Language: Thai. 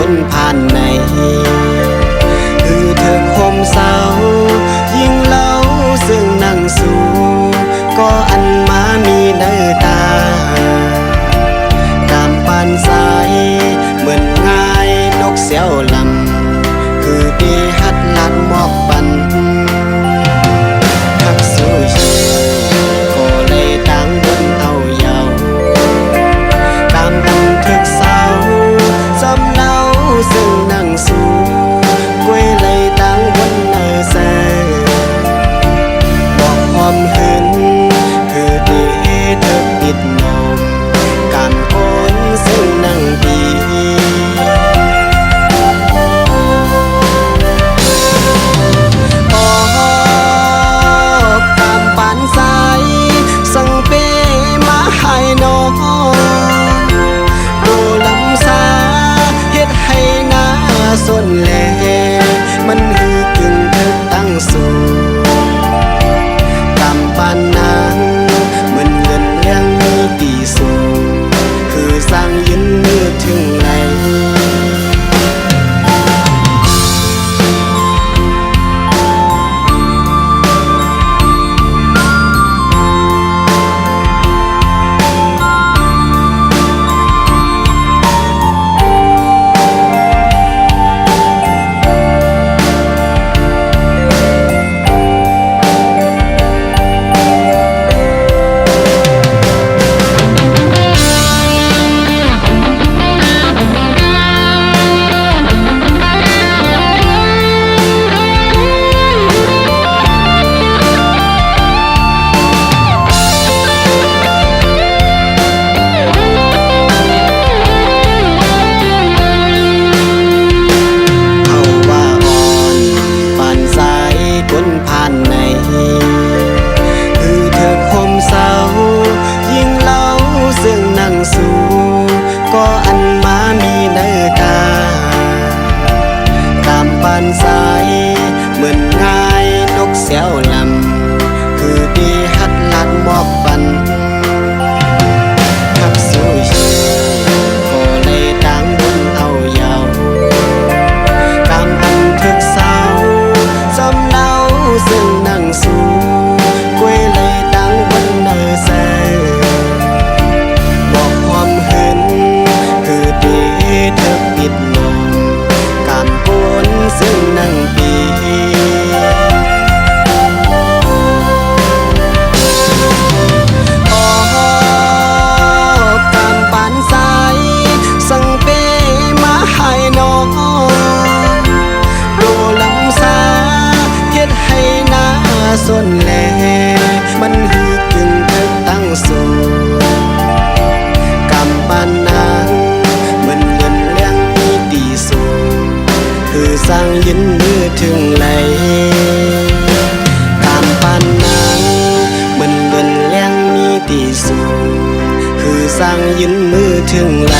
คนผ่านในคือเธอคมเศร้ายิ่งเล่าซึ่งนั่งสู่ก็อันมามีเนื้อตากามปานสายเหมือนง่ายนกเสียวลำคือดีฮัดลัดมอกปันทักสู้ชีก็เลยดังบนเอาเยาตามบันทึกเศร้าสำเนาซึ่งนั่งสู่กวยเลยดังบนเนื้อแสบอกความหึงคือดีเธอปิดนมการโอนซึ่งนั่งดีส่วนแลมันคือกึ่งเธอตั้งสู่ตามปานนางเหมือนเงินเลี้ยงมีตีสูงคือสร้างยืนมือถึงไหนก็อันมามีเนื้อตาตามปานสายเหมือนง่ายนกเสียวลำคือดีฮัดลัดมอบปันทักสู้ชีก็เลยดังบนเอาเยาตามบันทึกเศร้าสำเนาซึ่งนั่งสู่กวยเลยดังบนเนื้อแสบอกความหึงคือดีเธอปิดลมการปนซึ่งนั่งปีการปานสายสั่งเปมาให้น้องโรลำสาเฮ็ดให้หน้าส่วนแลมันคือกึ่งเธอตั้งสู่กำปานนางเหมือนเงินเลี้ยงมีตีสูงคือสร้างยืนมือถึงไหลกำปานนางเหมือนเงินเลี้ยงมีตีสูงคือสร้างยืนมือถึงไหล